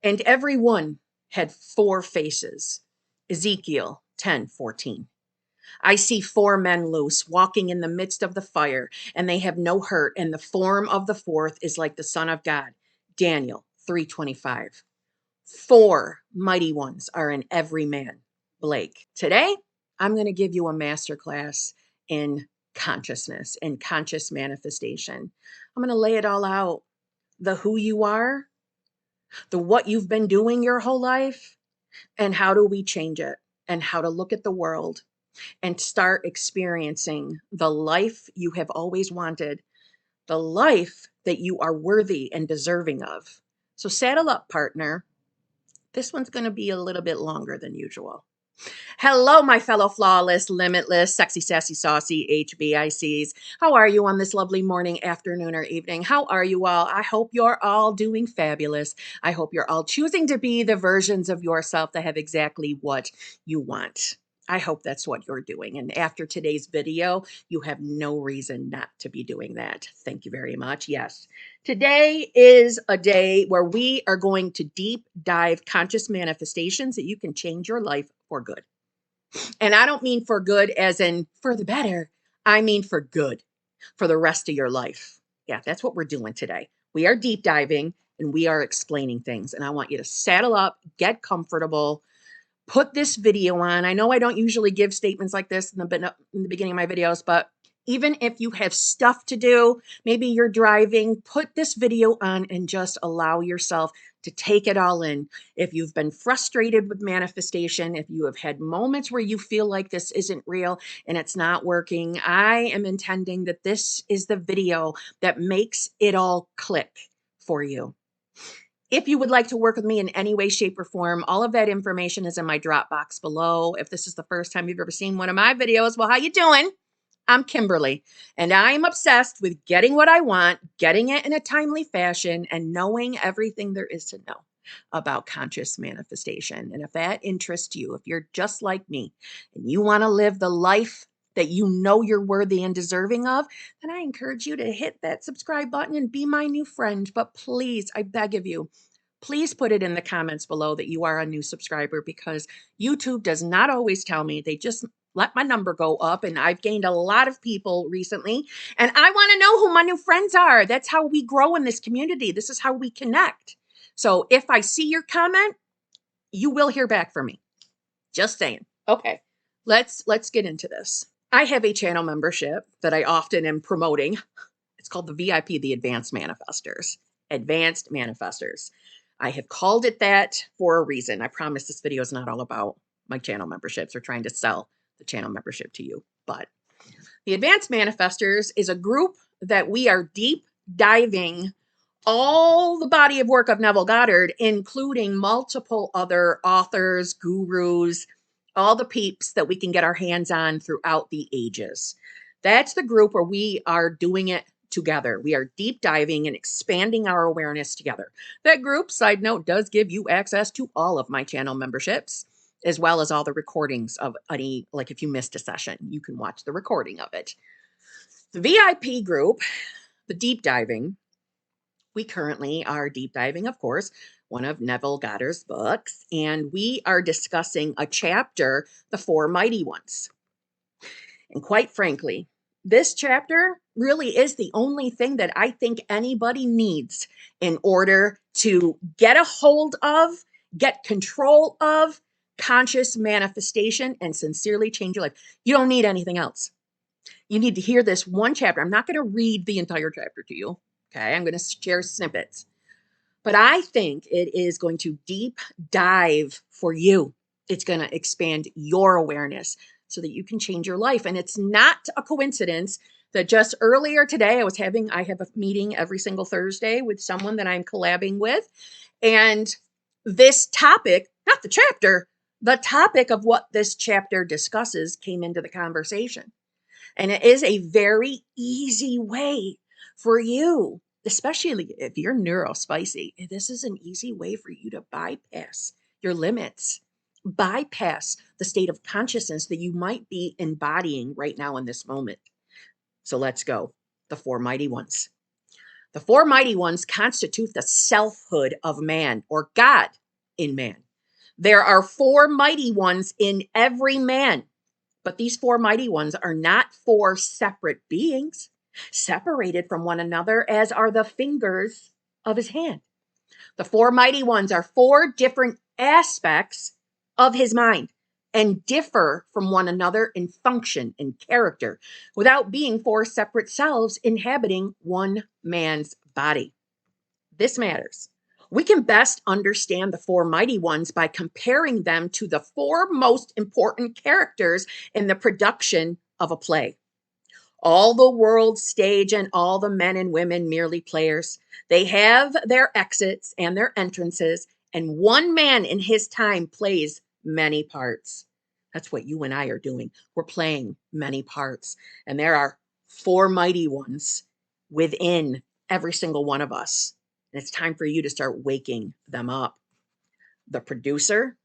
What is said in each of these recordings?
and every one had 4 faces. Ezekiel 10:14. I see 4 men loose, walking in the midst of the fire, and they have no hurt, and the form of the fourth is like the Son of God. Daniel 3:25. 4 mighty ones are in every man. Blake. Today, I'm going to give you a masterclass in consciousness and conscious manifestation. I'm going to lay it all out. The who you are, the what you've been doing your whole life, and how do we change it, and how to look at the world and start experiencing the life you have always wanted, the life that you are worthy and deserving of. So saddle up, partner. This one's going to be a little bit longer than usual. Hello, my fellow flawless, limitless, sexy, sassy, saucy HBICs. How are you on this lovely morning, afternoon, or evening? How are you all? I hope you're all doing fabulous. I hope you're all choosing to be the versions of yourself that have exactly what you want. I hope that's what you're doing. And after today's video, you have no reason not to be doing that. Thank you very much. Yes. Today is a day where we are going to deep dive conscious manifestations that you can change your life for good. And I don't mean for good as in for the better. I mean for good, for the rest of your life. Yeah, that's what we're doing today. We are deep diving and we are explaining things. And I want you to saddle up, get comfortable, put this video on. I know I don't usually give statements like this in the beginning of my videos, but even if you have stuff to do, maybe you're driving, put this video on and just allow yourself to take it all in. If you've been frustrated with manifestation, if you have had moments where you feel like this isn't real and it's not working, I am intending that this is the video that makes it all click for you. If you would like to work with me in any way, shape, or form, all of that information is in my drop box below. If this is the first time you've ever seen one of my videos, well, how you doing? I'm Kimberly, and I'm obsessed with getting what I want, getting it in a timely fashion, and knowing everything there is to know about conscious manifestation. And if that interests you, if you're just like me, and you want to live the life that you know you're worthy and deserving of, then I encourage you to hit that subscribe button and be my new friend. But please, I beg of you, please put it in the comments below that you are a new subscriber, because YouTube does not always tell me. They just let my number go up, and I've gained a lot of people recently, and I want to know who my new friends are. That's how we grow in this community. This is how we connect. So if I see your comment, you will hear back from me. Just saying. Okay, let's get into this. I have a channel membership that I often am promoting. It's called the VIP, the Advanced Manifestors. Advanced Manifestors. I have called it that for a reason. I promise this video is not all about my channel memberships or trying to sell the channel membership to you. But the Advanced Manifestors is a group that we are deep diving all the body of work of Neville Goddard, including multiple other authors, gurus, all the peeps that we can get our hands on throughout the ages. That's the group where we are doing it together. We are deep diving and expanding our awareness together. That group, side note, does give you access to all of my channel memberships, as well as all the recordings of any, like if you missed a session, you can watch the recording of it. The VIP group, the deep diving, we currently are deep diving, of course, one of Neville Goddard's books, and we are discussing a chapter, The Four Mighty Ones. And quite frankly, this chapter really is the only thing that I think anybody needs in order to get a hold of, get control of conscious manifestation and sincerely change your life. You don't need anything else. You need to hear this one chapter. I'm not going to read the entire chapter to you. Okay, I'm going to share snippets. But I think it is going to deep dive for you. It's going to expand your awareness so that you can change your life. And it's not a coincidence that just earlier today, I have a meeting every single Thursday with someone that I'm collabing with. And this topic, not the chapter, the topic of what this chapter discusses came into the conversation. And it is a very easy way for you, especially if you're neurospicy. This is an easy way for you to bypass your limits, bypass the state of consciousness that you might be embodying right now in this moment. So let's go. The Four Mighty Ones. The four mighty ones constitute the selfhood of man, or God in man. There are four mighty ones in every man, but these four mighty ones are not four separate beings, separated from one another as are the fingers of his hand. The four mighty ones are four different aspects of his mind and differ from one another in function and character without being four separate selves inhabiting one man's body. This matters. We can best understand the four mighty ones by comparing them to the four most important characters in the production of a play. All the world stage and all the men and women merely players. They have their exits and their entrances, and one man in his time plays many parts. That's what you and I are doing. We're playing many parts, and there are four mighty ones within every single one of us. And it's time for you to start waking them up. The producer,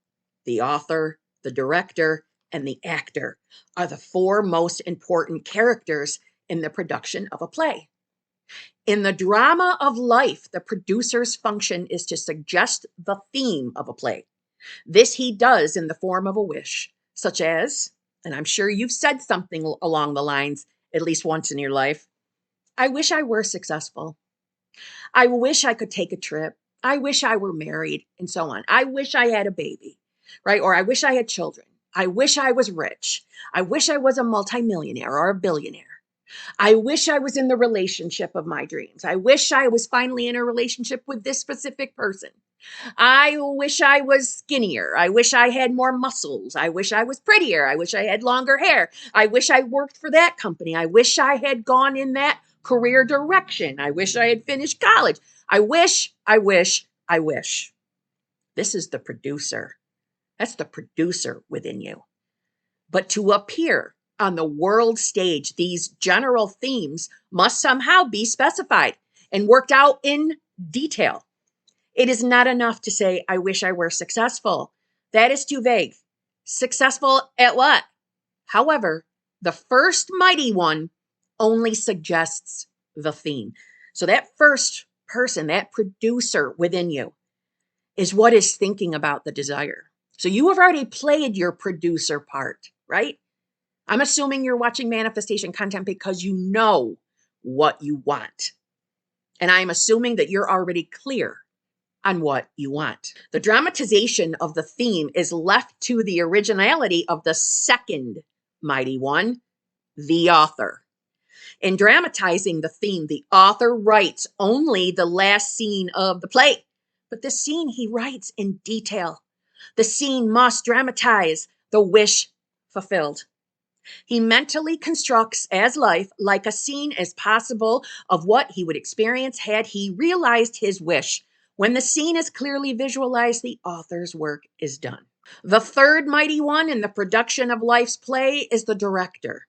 the author, the director, and the actor are the four most important characters in the production of a play. In the drama of life, the producer's function is to suggest the theme of a play. This he does in the form of a wish, such as, and I'm sure you've said something along the lines at least once in your life, I wish I were successful. I wish I could take a trip. I wish I were married, and so on. I wish I had a baby, right? Or I wish I had children. I wish I was rich. I wish I was a multimillionaire or a billionaire. I wish I was in the relationship of my dreams. I wish I was finally in a relationship with this specific person. I wish I was skinnier. I wish I had more muscles. I wish I was prettier. I wish I had longer hair. I wish I worked for that company. I wish I had gone in that career direction. I wish I had finished college. I wish. This is the producer. That's the producer within you. But to appear on the world stage, these general themes must somehow be specified and worked out in detail. It is not enough to say, I wish I were successful. That is too vague. Successful at what? However, the first mighty one only suggests the theme. So that first person, that producer within you, is what is thinking about the desire. So you have already played your producer part, right? I'm assuming you're watching manifestation content because you know what you want. And I'm assuming that you're already clear on what you want. The dramatization of the theme is left to the originality of the second mighty one, the author. In dramatizing the theme, the author writes only the last scene of the play, but the scene he writes in detail. The scene must dramatize the wish fulfilled. He mentally constructs as life like a scene as possible of what he would experience had he realized his wish. When the scene is clearly visualized, the author's work is done. The third mighty one in the production of life's play is the director.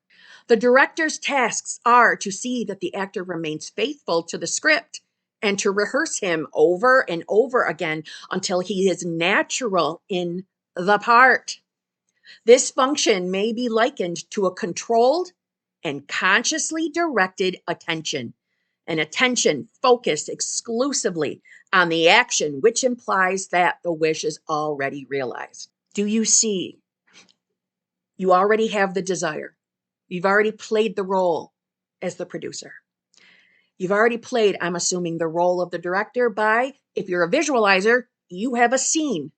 The director's tasks are to see that the actor remains faithful to the script and to rehearse him over and over again until he is natural in the part. This function may be likened to a controlled and consciously directed attention, an attention focused exclusively on the action, which implies that the wish is already realized. Do you see? You already have the desire. You've already played the role as the producer. You've already played, I'm assuming, the role of the director by, if you're a visualizer, you have a scene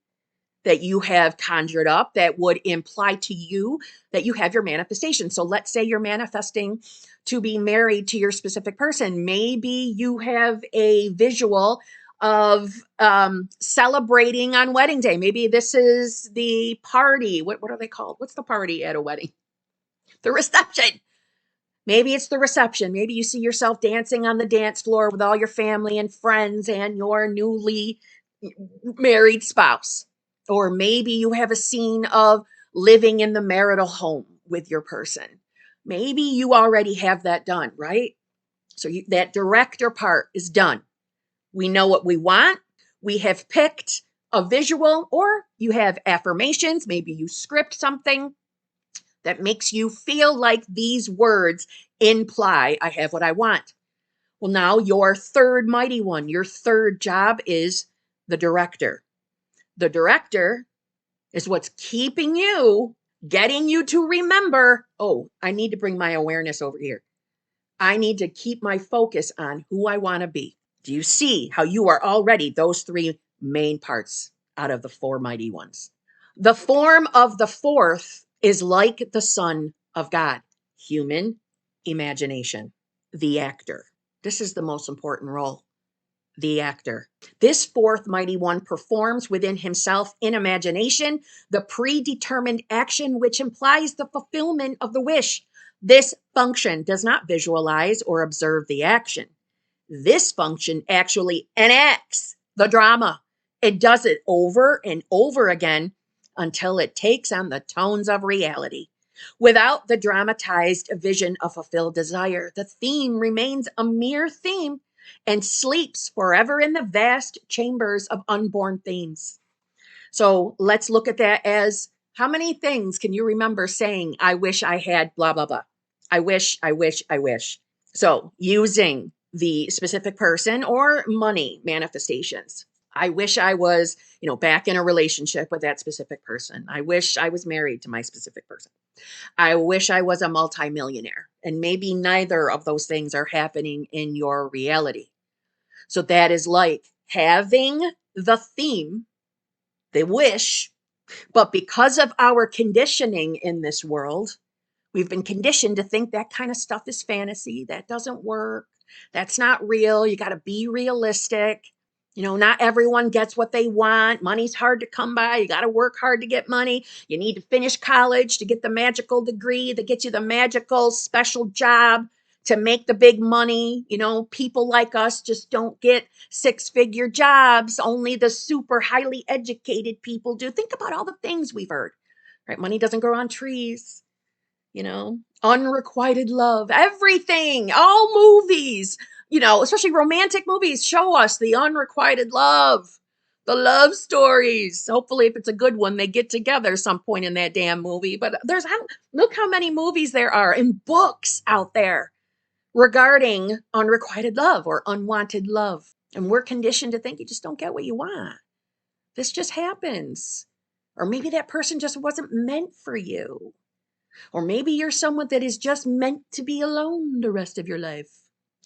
that you have conjured up that would imply to you that you have your manifestation. So let's say you're manifesting to be married to your specific person. Maybe you have a visual of celebrating on wedding day. Maybe this is the party. What are they called? What's the party at a wedding? The reception. Maybe it's the reception. Maybe you see yourself dancing on the dance floor with all your family and friends and your newly married spouse. Or maybe you have a scene of living in the marital home with your person. Maybe you already have that done, right? So that director part is done. We know what we want. We have picked a visual, or you have affirmations. Maybe you script something that makes you feel like these words imply, I have what I want. Well, now your third mighty one, your third job is the director. The director is what's keeping you, getting you to remember, oh, I need to bring my awareness over here. I need to keep my focus on who I want to be. Do you see how you are already those three main parts out of the four mighty ones? The form of the fourth is like the Son of God, human imagination, the actor. This is the most important role, the actor. This fourth mighty one performs within himself in imagination the predetermined action which implies the fulfillment of the wish. This function does not visualize or observe the action. This function actually enacts the drama. It does it over and over again until it takes on the tones of reality. Without the dramatized vision of fulfilled desire, the theme remains a mere theme and sleeps forever in the vast chambers of unborn themes. So let's look at that as, how many things can you remember saying, I wish I had blah, blah, blah. I wish, I wish, I wish. So using the specific person or money manifestations. I wish I was, back in a relationship with that specific person. I wish I was married to my specific person. I wish I was a multimillionaire. And maybe neither of those things are happening in your reality. So that is like having the theme, the wish, but because of our conditioning in this world, we've been conditioned to think that kind of stuff is fantasy. That doesn't work. That's not real. You got to be realistic. Not everyone gets what they want. Money's hard to come by. You got to work hard to get money. You need to finish college to get the magical degree that gets you the magical special job to make the big money. People like us just don't get six-figure jobs. Only the super highly educated people do. Think about all the things we've heard, right? Money doesn't grow on trees. Unrequited love, everything, all movies, especially romantic movies show us the unrequited love, the love stories. Hopefully, if it's a good one, they get together some point in that damn movie. But look how many movies there are and books out there regarding unrequited love or unwanted love. And we're conditioned to think you just don't get what you want. This just happens. Or maybe that person just wasn't meant for you. Or maybe you're someone that is just meant to be alone the rest of your life.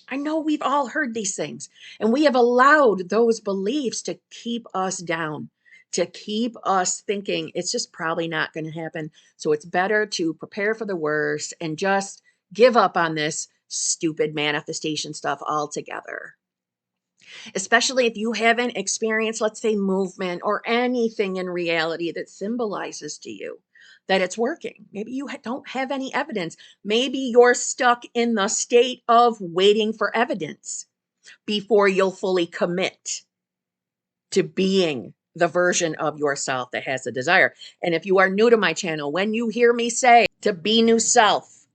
I know we've all heard these things, and we have allowed those beliefs to keep us down, to keep us thinking it's just probably not going to happen. So it's better to prepare for the worst and just give up on this stupid manifestation stuff altogether. Especially if you haven't experienced, let's say, movement or anything in reality that symbolizes to you that it's working. Maybe you don't have any evidence. Maybe you're stuck in the state of waiting for evidence before you'll fully commit to being the version of yourself that has the desire. And if you are new to my channel, when you hear me say to be new self,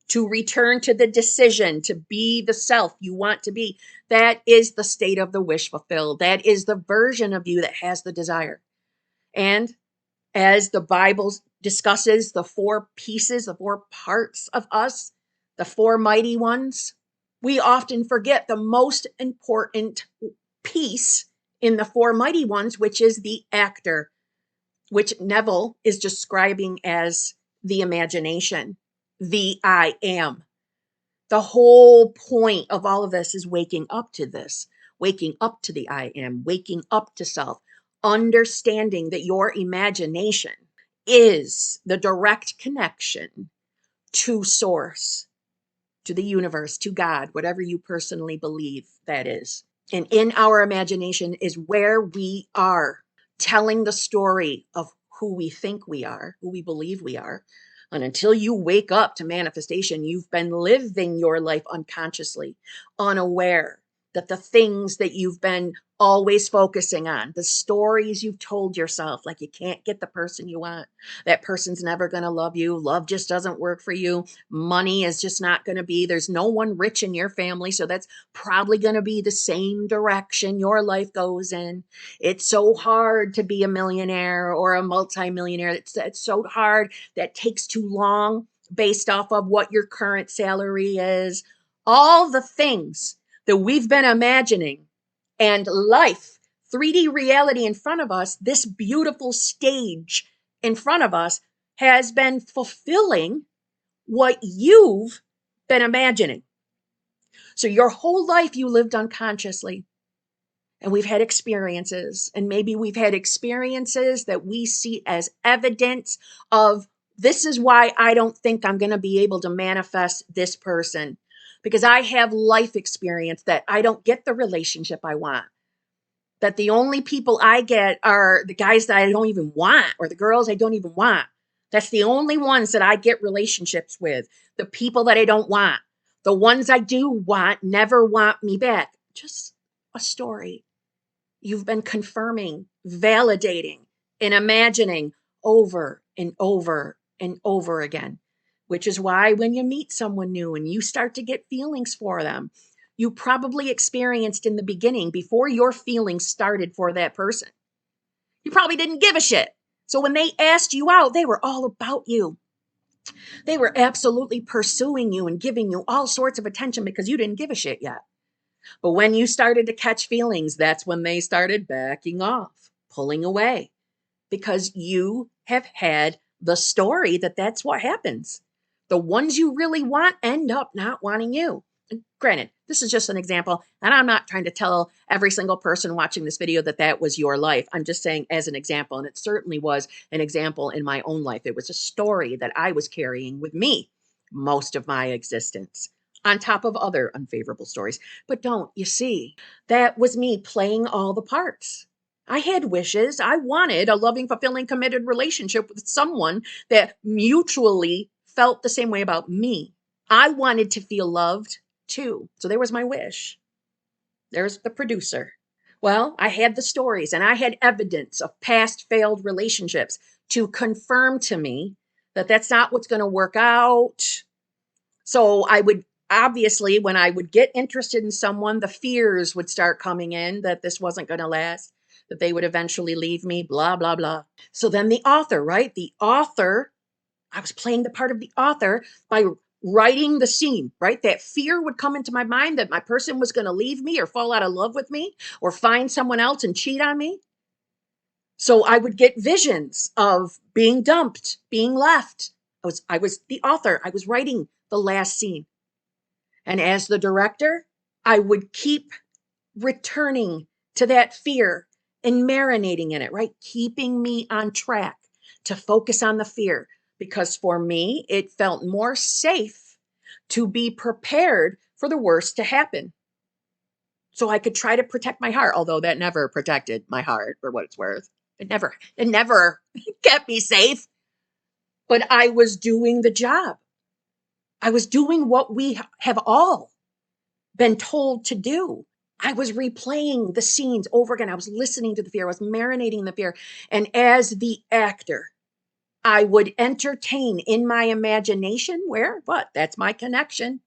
to return to the decision to be the self you want to be, that is the state of the wish fulfilled. That is the version of you that has the desire. And as the Bible discusses the four pieces, the four parts of us, the four mighty ones, we often forget the most important piece in the four mighty ones, which is the actor, which Neville is describing as the imagination, the I am. The whole point of all of this is waking up to this, waking up to the I am, waking up to self, understanding that your imagination is the direct connection to source, to the universe, to God, whatever you personally believe that is. And in our imagination is where we are telling the story of who we think we are, who we believe we are. And until you wake up to manifestation, you've been living your life unconsciously, unaware that the things that you've been always focusing on, the stories you've told yourself, like you can't get the person you want, that person's never going to love you, love just doesn't work for you, money is just not going to be, there's no one rich in your family, so that's probably going to be the same direction your life goes in. It's so hard to be a millionaire or a multimillionaire. It's so hard, that takes too long based off of what your current salary is. All the things that we've been imagining, and life, 3D reality in front of us, this beautiful stage in front of us, has been fulfilling what you've been imagining. So your whole life you lived unconsciously. And we've had experiences, and maybe we've had experiences that we see as evidence of, this is why I don't think I'm going to be able to manifest this person, because I have life experience that I don't get the relationship I want, that the only people I get are the guys that I don't even want, or the girls I don't even want. That's the only ones that I get relationships with, the people that I don't want. The ones I do want never want me back. Just a story you've been confirming, validating, and imagining over and over and over again, which is why when you meet someone new and you start to get feelings for them, you probably experienced in the beginning, before your feelings started for that person, you probably didn't give a shit. So when they asked you out, they were all about you. They were absolutely pursuing you and giving you all sorts of attention because you didn't give a shit yet. But when you started to catch feelings, that's when they started backing off, pulling away, because you have had the story that that's what happens. The ones you really want end up not wanting you. And granted, this is just an example, and I'm not trying to tell every single person watching this video that that was your life. I'm just saying as an example, and it certainly was an example in my own life. It was a story that I was carrying with me most of my existence, on top of other unfavorable stories. But don't you see, that was me playing all the parts. I had wishes. I wanted a loving, fulfilling, committed relationship with someone that mutually felt the same way about me. I wanted to feel loved too. So there was my wish. There's the producer. Well, I had the stories and I had evidence of past failed relationships to confirm to me that that's not what's going to work out. So I would, obviously, when I would get interested in someone, the fears would start coming in that this wasn't going to last, that they would eventually leave me, blah, blah, blah. So then the author, right? The author, I was playing the part of the author by writing the scene, right? That fear would come into my mind that my person was going to leave me or fall out of love with me or find someone else and cheat on me. So I would get visions of being dumped, being left. I was the author. I was writing the last scene. And as the director, I would keep returning to that fear and marinating in it, right? Keeping me on track to focus on the fear, because for me, it felt more safe to be prepared for the worst to happen. So I could try to protect my heart, although that never protected my heart for what it's worth. It never kept me safe. But I was doing the job. I was doing what we have all been told to do. I was replaying the scenes over again. I was listening to the fear. I was marinating the fear. And as the actor, I would entertain in my imagination what? That's my connection.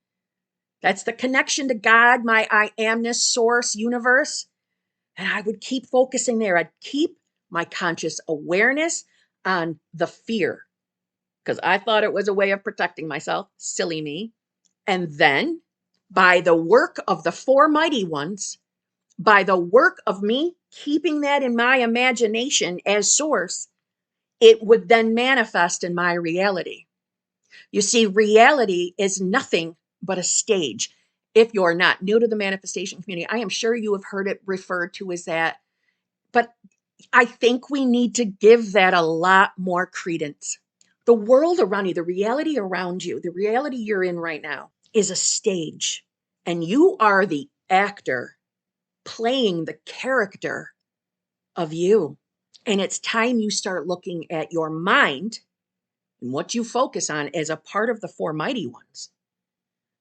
That's the connection to God, my I amness, source, universe. And I would keep focusing there. I'd keep my conscious awareness on the fear because I thought it was a way of protecting myself. Silly me. And then by the work of the four mighty ones, by the work of me keeping that in my imagination as source, it would then manifest in my reality. You see, reality is nothing but a stage. If you're not new to the manifestation community, I am sure you have heard it referred to as that. But I think we need to give that a lot more credence. The world around you, the reality around you, the reality you're in right now is a stage. And you are the actor playing the character of you. And it's time you start looking at your mind and what you focus on as a part of the four mighty ones.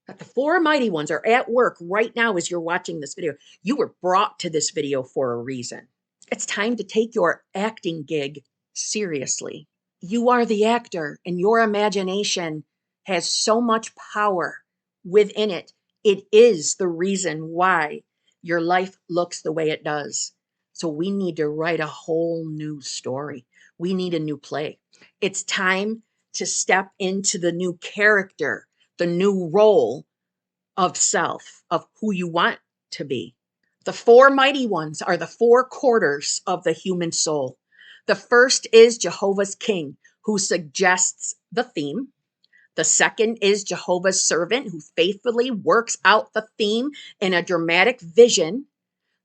That the four mighty ones are at work right now as you're watching this video. You were brought to this video for a reason. It's time to take your acting gig seriously. You are the actor, and your imagination has so much power within it. It is the reason why your life looks the way it does. So we need to write a whole new story. We need a new play. It's time to step into the new character, the new role of self, of who you want to be. The four mighty ones are the four quarters of the human soul. The first is Jehovah's King, who suggests the theme. The second is Jehovah's servant, who faithfully works out the theme in a dramatic vision.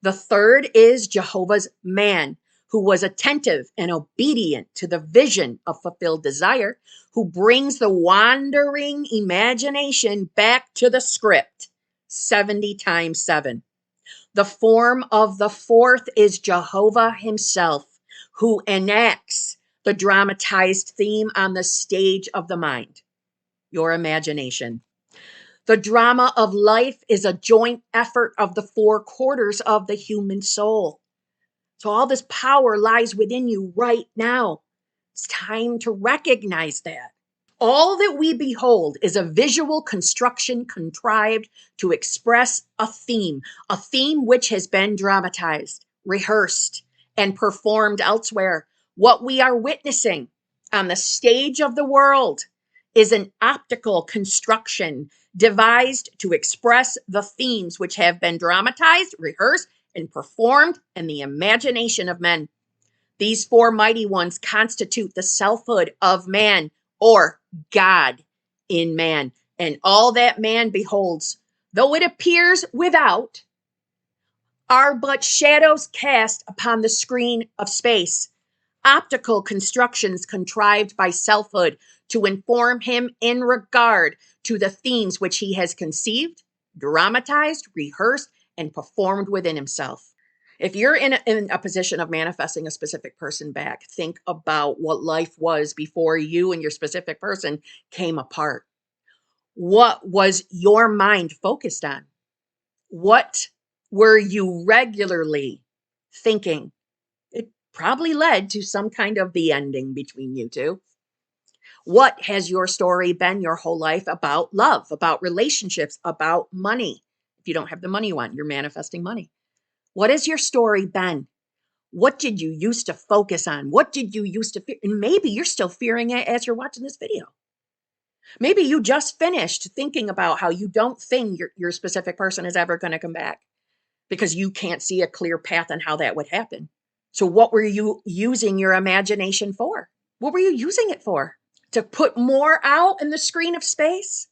The third is Jehovah's man, who was attentive and obedient to the vision of fulfilled desire, who brings the wandering imagination back to the script 70 times 7. The form of the fourth is Jehovah himself, who enacts the dramatized theme on the stage of the mind, your imagination. The drama of life is a joint effort of the four quarters of the human soul. So all this power lies within you right now. It's time to recognize that. All that we behold is a visual construction contrived to express a theme which has been dramatized, rehearsed, and performed elsewhere. What we are witnessing on the stage of the world is an optical construction devised to express the themes which have been dramatized, rehearsed, and performed in the imagination of men. These four mighty ones constitute the selfhood of man, or God in man, and all that man beholds, though it appears without, are but shadows cast upon the screen of space, optical constructions contrived by selfhood to inform him in regard to the themes which he has conceived, dramatized, rehearsed, and performed within himself. If you're in a position of manifesting a specific person back, think about what life was before you and your specific person came apart. What was your mind focused on? What were you regularly thinking? It probably led to some kind of the ending between you two. What has your story been your whole life about love, about relationships, about money? If you don't have the money you want, you're manifesting money. What has your story been? What did you used to focus on? What did you used to fear? And maybe you're still fearing it as you're watching this video. Maybe you just finished thinking about how you don't think your specific person is ever going to come back because you can't see a clear path on how that would happen. So what were you using your imagination for? What were you using it for? To put more out in the screen of space?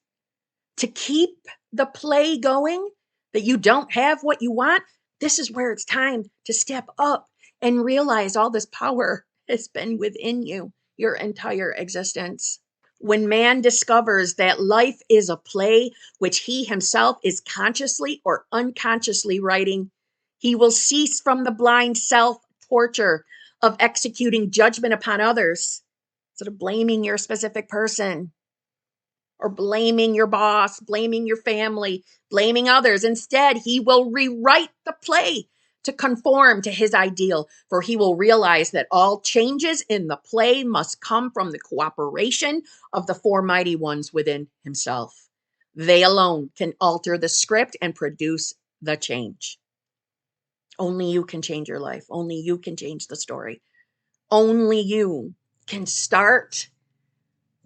To keep the play going that you don't have what you want? This is where it's time to step up and realize all this power has been within you your entire existence. When man discovers that life is a play which he himself is consciously or unconsciously writing, he will cease from the blind self-torture of executing judgment upon others, sort of blaming your specific person, or blaming your boss, blaming your family, blaming others. Instead, he will rewrite the play to conform to his ideal, for he will realize that all changes in the play must come from the cooperation of the four mighty ones within himself. They alone can alter the script and produce the change. Only you can change your life. Only you can change the story. Only you can start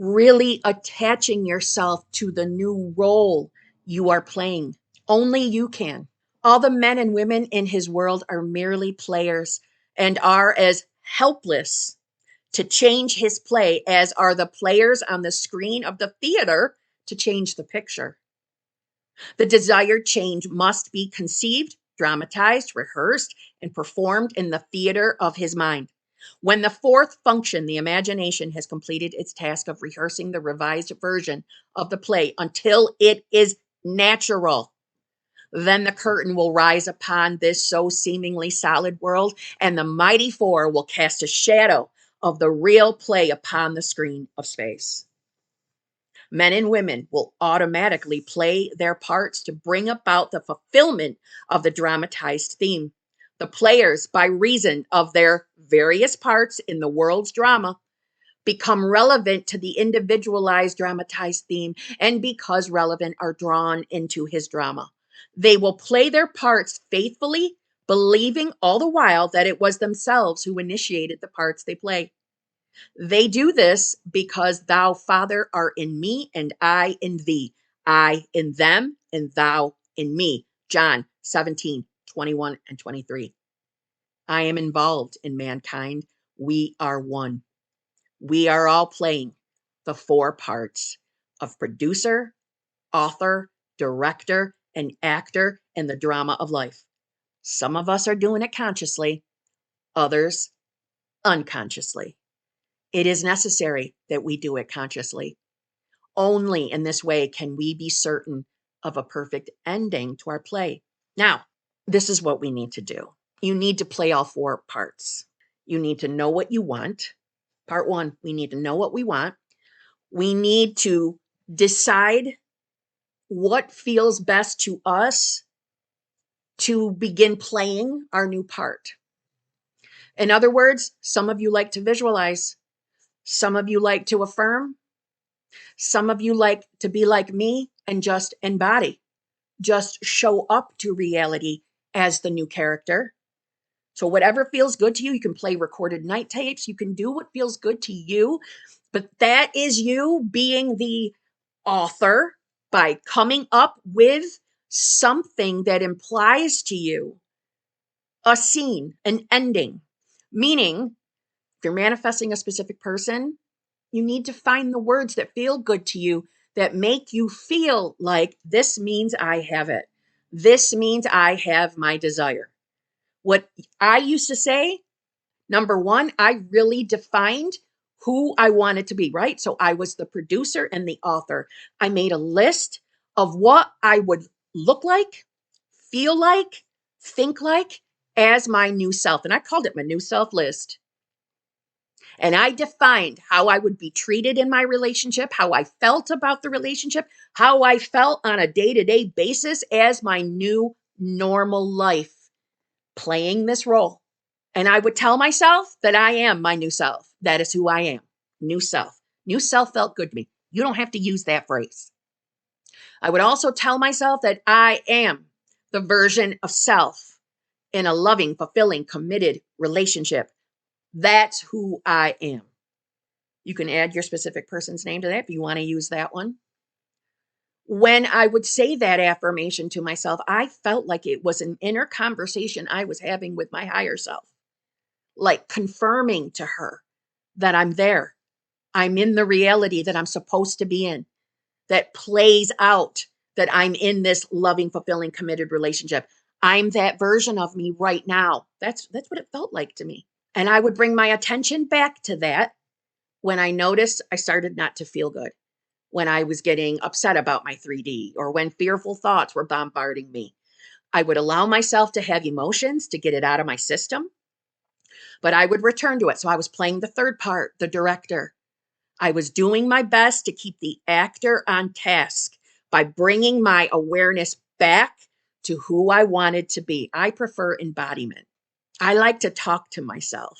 really attaching yourself to the new role you are playing. Only you can. All the men and women in his world are merely players and are as helpless to change his play as are the players on the screen of the theater to change the picture. The desired change must be conceived, dramatized, rehearsed, and performed in the theater of his mind. When the fourth function, the imagination, has completed its task of rehearsing the revised version of the play until it is natural, then the curtain will rise upon this so seemingly solid world, and the mighty four will cast a shadow of the real play upon the screen of space. Men and women will automatically play their parts to bring about the fulfillment of the dramatized theme. The players, by reason of their various parts in the world's drama, become relevant to the individualized dramatized theme, and because relevant, are drawn into his drama. They will play their parts faithfully, believing all the while that it was themselves who initiated the parts they play. They do this because thou, Father, art in me and I in thee, I in them and thou in me. John 17, 21, and 23. I am involved in mankind. We are one. We are all playing the 4 parts of producer, author, director, and actor in the drama of life. Some of us are doing it consciously, others unconsciously. It is necessary that we do it consciously. Only in this way can we be certain of a perfect ending to our play. Now, this is what we need to do. You need to play all 4 parts. You need to know what you want. Part 1, we need to know what we want. We need to decide what feels best to us to begin playing our new part. In other words, some of you like to visualize. Some of you like to affirm. Some of you like to be like me and just embody, just show up to reality as the new character. So whatever feels good to you, you can play recorded night tapes. You can do what feels good to you, but that is you being the author by coming up with something that implies to you a scene, an ending. Meaning, if you're manifesting a specific person, you need to find the words that feel good to you, that make you feel like this means I have it. This means I have my desire. What I used to say, number 1, I really defined who I wanted to be, right? So I was the producer and the author. I made a list of what I would look like, feel like, think like as my new self. And I called it my new self list. And I defined how I would be treated in my relationship, how I felt about the relationship, how I felt on a day-to-day basis as my new normal life, playing this role. And I would tell myself that I am my new self. That is who I am. New self. New self felt good to me. You don't have to use that phrase. I would also tell myself that I am the version of self in a loving, fulfilling, committed relationship. That's who I am. You can add your specific person's name to that if you want to use that one. When I would say that affirmation to myself, I felt like it was an inner conversation I was having with my higher self, like confirming to her that I'm there. I'm in the reality that I'm supposed to be in, that plays out that I'm in this loving, fulfilling, committed relationship. I'm that version of me right now. That's what it felt like to me. And I would bring my attention back to that when I noticed I started not to feel good, when I was getting upset about my 3D, or when fearful thoughts were bombarding me. I would allow myself to have emotions to get it out of my system, but I would return to it. So I was playing the 3rd part, the director. I was doing my best to keep the actor on task by bringing my awareness back to who I wanted to be. I prefer embodiment. I like to talk to myself.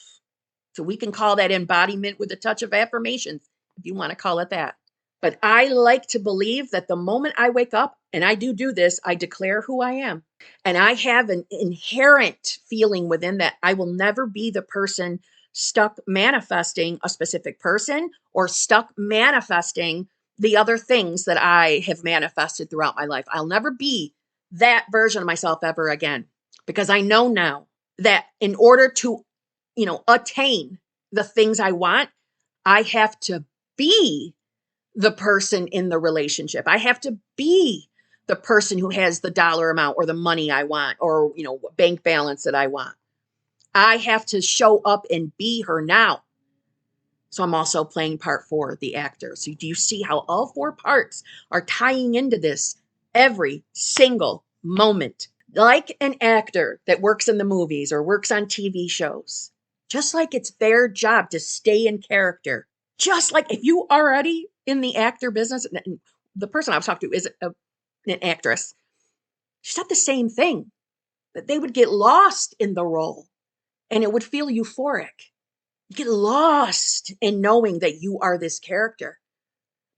So we can call that embodiment with a touch of affirmations, if you want to call it that. But I like to believe that the moment I wake up, and I do this, I declare who I am. And I have an inherent feeling within that I will never be the person stuck manifesting a specific person or stuck manifesting the other things that I have manifested throughout my life. I'll never be that version of myself ever again, because I know now that in order to, attain the things I want, I have to be the person in the relationship. I have to be the person who has the dollar amount or the money I want, or, bank balance that I want. I have to show up and be her now. So I'm also playing part 4, the actor. So do you see how all 4 parts are tying into this every single moment? Like an actor that works in the movies or works on TV shows, just like it's their job to stay in character. Just like if you already in the actor business, and the person I was talking to is an actress, she said the same thing, that they would get lost in the role and it would feel euphoric. You get lost in knowing that you are this character.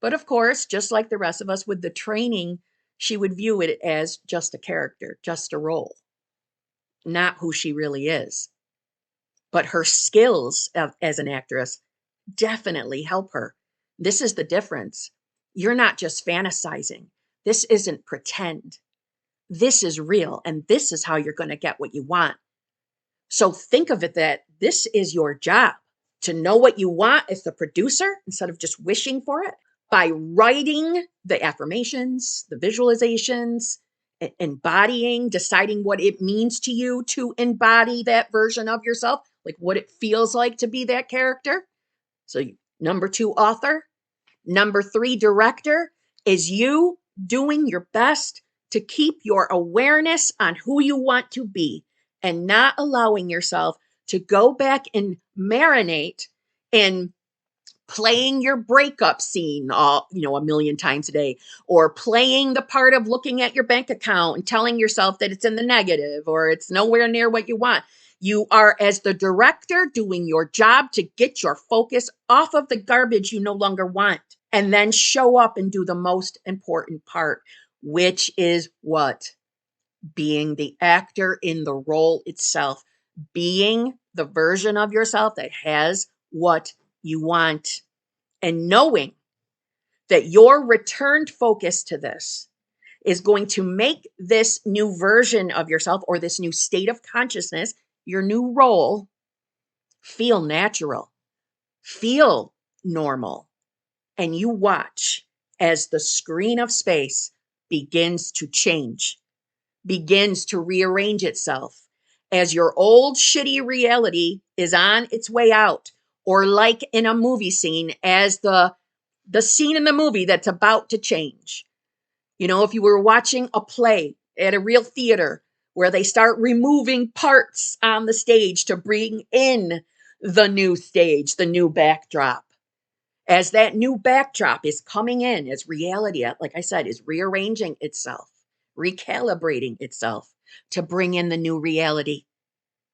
But of course, just like the rest of us with the training, she would view it as just a character, just a role, not who she really is. But her skills as an actress definitely help her. This is the difference. You're not just fantasizing. This isn't pretend. this is real and this is how you're going to get what you want. So think of it that this is your job, to know what you want as the producer instead of just wishing for it by writing the affirmations, the visualizations, embodying, deciding what it means to you to embody that version of yourself, like what it feels like to be that character. So number 2, author. Number 3, director, is you doing your best to keep your awareness on who you want to be and not allowing yourself to go back and marinate in playing your breakup scene a million times a day, or playing the part of looking at your bank account and telling yourself that it's in the negative or it's nowhere near what you want. You are, as the director, doing your job to get your focus off of the garbage you no longer want, and then show up and do the most important part, which is what? Being the actor in the role itself, being the version of yourself that has what you want, and knowing that your returned focus to this is going to make this new version of yourself, or this new state of consciousness, your new role, feel natural, feel normal. And you watch as the screen of space begins to change, begins to rearrange itself, as your old shitty reality is on its way out, or like in a movie scene, as the scene in the movie that's about to change. If you were watching a play at a real theater where they start removing parts on the stage to bring in the new stage, the new backdrop. As that new backdrop is coming in, as reality, like I said, is rearranging itself, recalibrating itself to bring in the new reality,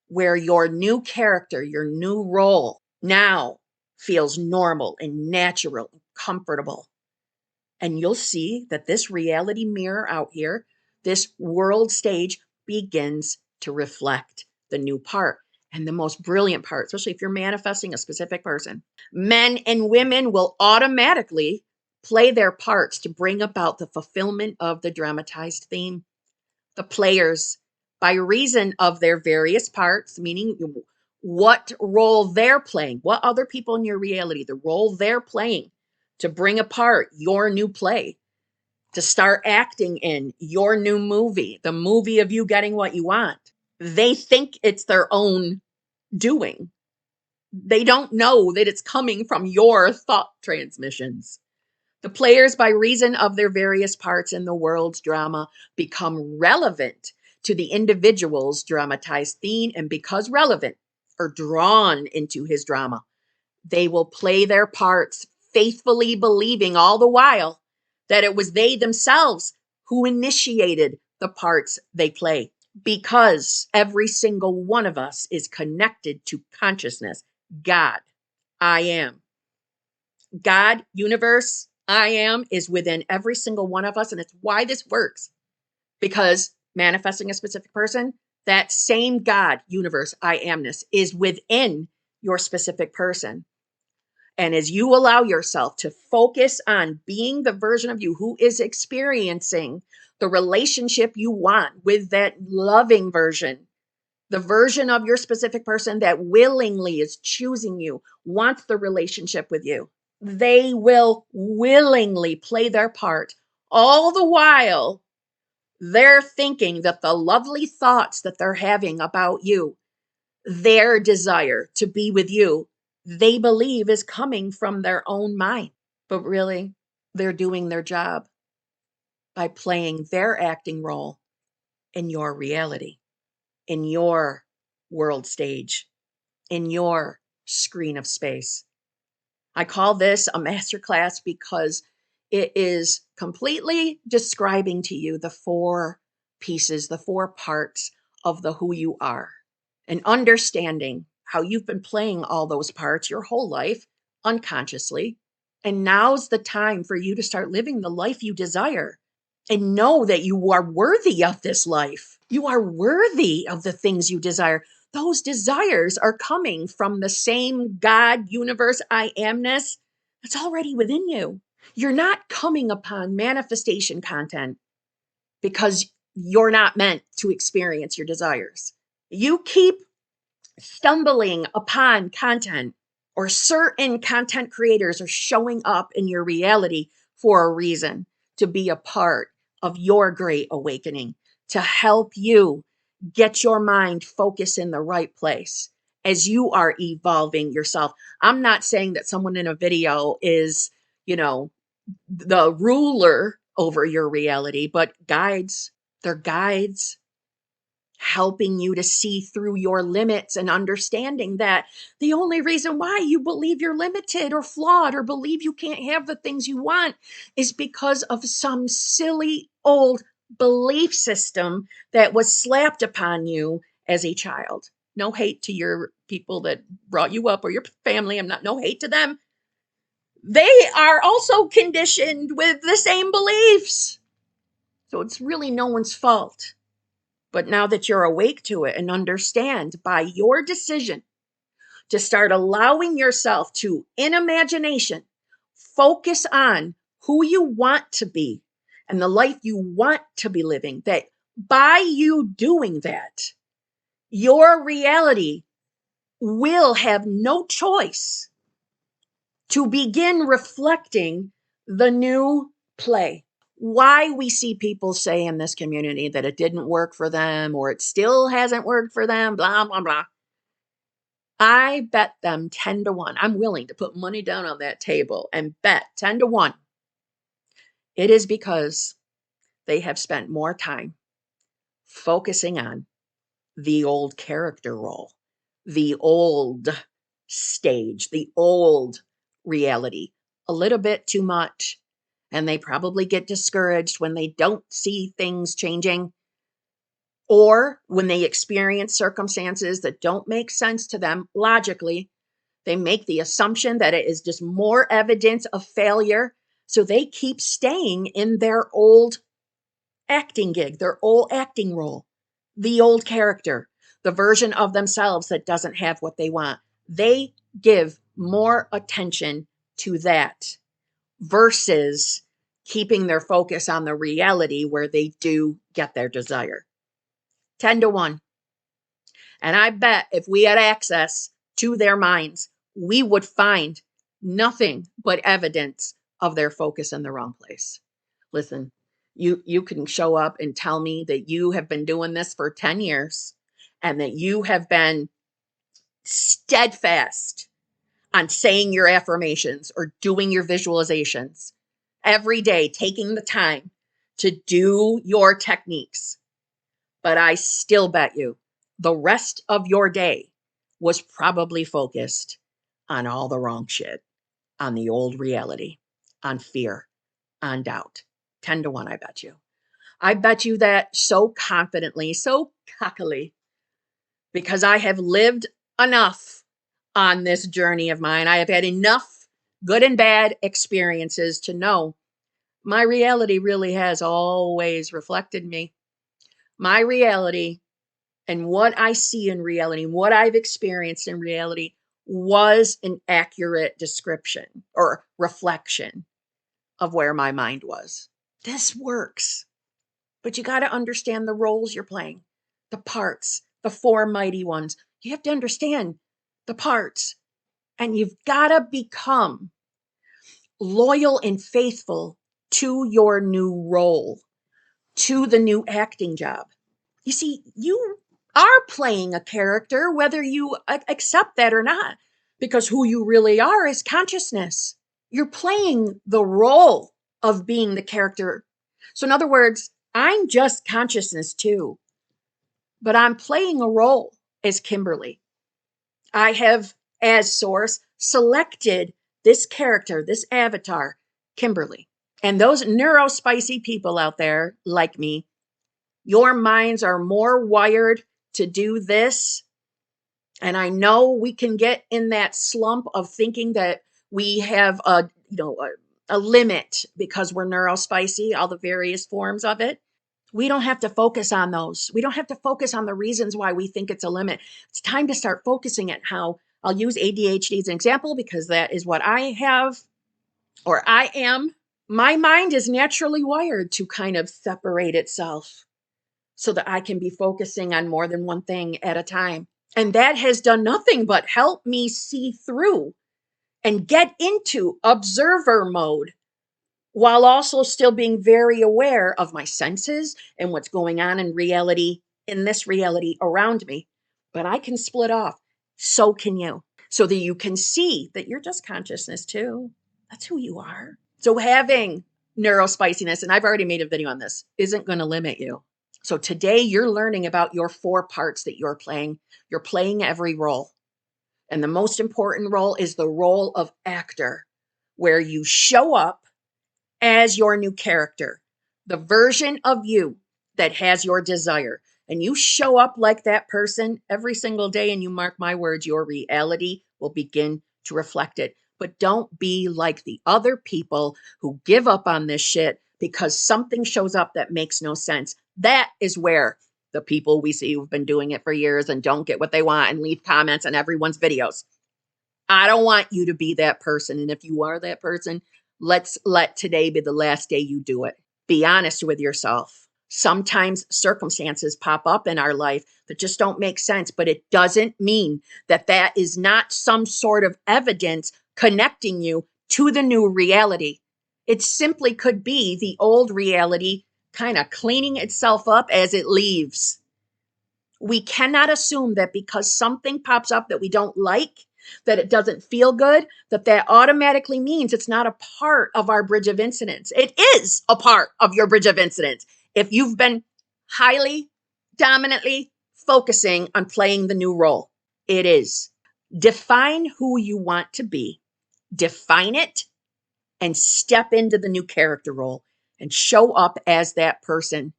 where your new character, your new role now feels normal and natural and comfortable. And you'll see that this reality mirror out here, this world stage, begins to reflect the new part. And the most brilliant part, especially if you're manifesting a specific person, men and women will automatically play their parts to bring about the fulfillment of the dramatized theme. The players, by reason of their various parts, meaning what role they're playing, what other people in your reality, the role they're playing to bring apart your new play, to start acting in your new movie, the movie of you getting what you want. They think it's their own doing. They don't know that it's coming from your thought transmissions. The players, by reason of their various parts in the world's drama, become relevant to the individual's dramatized theme, and because relevant, are drawn into his drama. They will play their parts, faithfully believing all the while that it was they themselves who initiated the parts they play, because every single one of us is connected to consciousness. God, I am. God, universe, I am is within every single one of us. And it's why this works. Because manifesting a specific person, that same God, universe, I amness is within your specific person. And as you allow yourself to focus on being the version of you who is experiencing the relationship you want with that loving version, the version of your specific person that willingly is choosing you, wants the relationship with you, they will willingly play their part, all the while they're thinking that the lovely thoughts that they're having about you, their desire to be with you, they believe is coming from their own mind. But really, they're doing their job by playing their acting role in your reality, in your world stage, in your screen of space. I call this a masterclass because it is completely describing to you the 4 pieces, the 4 parts of the who you are, and understanding how you've been playing all those parts your whole life unconsciously. And now's the time for you to start living the life you desire, and know that you are worthy of this life. You are worthy of the things you desire. Those desires are coming from the same God, universe, I amness that's already within you. You're not coming upon manifestation content because you're not meant to experience your desires. You keep stumbling upon content, or certain content creators are showing up in your reality for a reason, to be a part of your great awakening, to help you get your mind focused in the right place as you are evolving yourself. I'm not saying that someone in a video is, the ruler over your reality, but guides. They're guides helping you to see through your limits and understanding that the only reason why you believe you're limited or flawed or believe you can't have the things you want is because of some silly old belief system that was slapped upon you as a child. No hate to your people that brought you up or your family. No hate to them. They are also conditioned with the same beliefs. So it's really no one's fault. But now that you're awake to it and understand by your decision to start allowing yourself to, in imagination, focus on who you want to be and the life you want to be living, that by you doing that, your reality will have no choice to begin reflecting the new play. Why we see people say in this community that it didn't work for them or it still hasn't worked for them, blah, blah, blah. I bet them 10 to 1. I'm willing to put money down on that table and bet 10 to 1. It is because they have spent more time focusing on the old character role, the old stage, the old reality, a little bit too much. And they probably get discouraged when they don't see things changing, or when they experience circumstances that don't make sense to them logically. They make the assumption that it is just more evidence of failure. So they keep staying in their old acting gig, their old acting role, the old character, the version of themselves that doesn't have what they want. They give more attention to that versus keeping their focus on the reality where they do get their desire. 10 to 1. And I bet if we had access to their minds, we would find nothing but evidence of their focus in the wrong place. Listen, you can show up and tell me that you have been doing this for 10 years and that you have been steadfast on saying your affirmations or doing your visualizations every day, taking the time to do your techniques. But I still bet you the rest of your day was probably focused on all the wrong shit, on the old reality, on fear, on doubt. 10 to 1, I bet you. I bet you that so confidently, so cockily, because I have lived enough on this journey of mine. I have had enough good and bad experiences to know my reality really has always reflected me. My reality and what I see in reality, what I've experienced in reality, was an accurate description or reflection of where my mind was. This works, but you got to understand the roles you're playing, the parts, the four mighty ones. You have to understand the parts, and you've got to become loyal and faithful to your new role, to the new acting job. You see, you are playing a character, whether you accept that or not, because who you really are is consciousness. You're playing the role of being the character. So in other words, I'm just consciousness too, but I'm playing a role as Kimberly. I have, as source, selected this character, this avatar, Kimberly. And those neurospicy people out there like me, your minds are more wired to do this. And I know we can get in that slump of thinking that we have a limit because we're neurospicy, all the various forms of it. We don't have to focus on those. We don't have to focus on the reasons why we think it's a limit. It's time to start focusing at how, I'll use ADHD as an example because that is what I have, or I am. My mind is naturally wired to kind of separate itself so that I can be focusing on more than one thing at a time. And that has done nothing but help me see through and get into observer mode while also still being very aware of my senses and what's going on in reality, in this reality around me. But I can split off. So can you. So that you can see that you're just consciousness too. That's who you are. So having neurospiciness, and I've already made a video on this, isn't going to limit you. So today you're learning about your 4 parts that you're playing. You're playing every role. And the most important role is the role of actor, where you show up as your new character, the version of you that has your desire. And you show up like that person every single day, and you mark my words, your reality will begin to reflect it. But don't be like the other people who give up on this shit because something shows up that makes no sense. That is where the people we see who've been doing it for years and don't get what they want and leave comments on everyone's videos. I don't want you to be that person. And if you are that person, let's let today be the last day you do it. Be honest with yourself. Sometimes circumstances pop up in our life that just don't make sense, but it doesn't mean that that is not some sort of evidence connecting you to the new reality. It simply could be the old reality kind of cleaning itself up as it leaves. We cannot assume that because something pops up that we don't like, that it doesn't feel good, that automatically means it's not a part of our bridge of incidents. It is a part of your bridge of incidents. If you've been highly, dominantly focusing on playing the new role, it is. Define who you want to be, define it, and step into the new character role and show up as that person.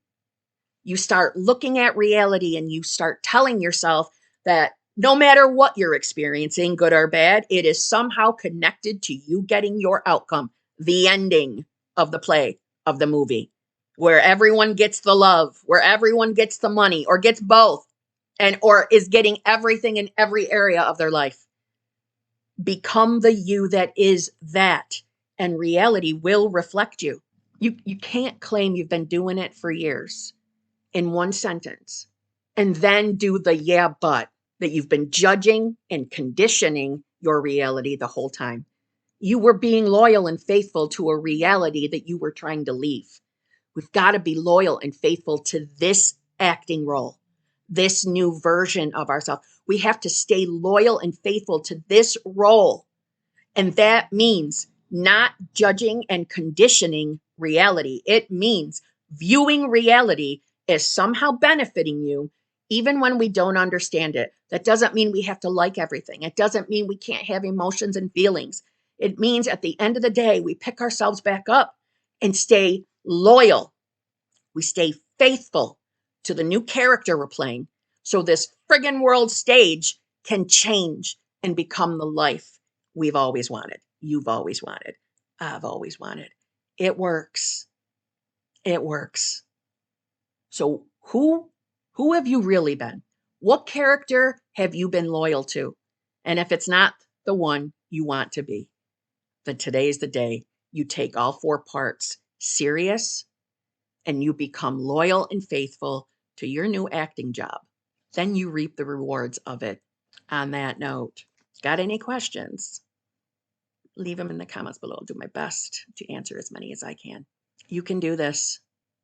You start looking at reality and you start telling yourself that no matter what you're experiencing, good or bad, it is somehow connected to you getting your outcome, the ending of the play, of the movie, where everyone gets the love, where everyone gets the money or gets both, and or is getting everything in every area of their life. Become the you that is that, and reality will reflect you. You can't claim you've been doing it for years in one sentence and then do the yeah, but that you've been judging and conditioning your reality the whole time. You were being loyal and faithful to a reality that you were trying to leave. We've got to be loyal and faithful to this acting role, this new version of ourselves. We have to stay loyal and faithful to this role. And that means not judging and conditioning reality. It means viewing reality as somehow benefiting you, even when we don't understand it. That doesn't mean we have to like everything. It doesn't mean we can't have emotions and feelings. It means at the end of the day, we pick ourselves back up and stay loyal. We stay faithful to the new character we're playing. So this friggin' world stage can change and become the life we've always wanted. You've always wanted. I've always wanted. It works. It works. So who have you really been? What character have you been loyal to? And if it's not the one you want to be, then today's the day you take all 4 parts serious and you become loyal and faithful to your new acting job. Then you reap the rewards of it. On that note, got any questions? Leave them in the comments below. I'll do my best to answer as many as I can. You can do this.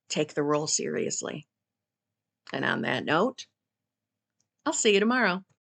Take the role seriously. And on that note, I'll see you tomorrow.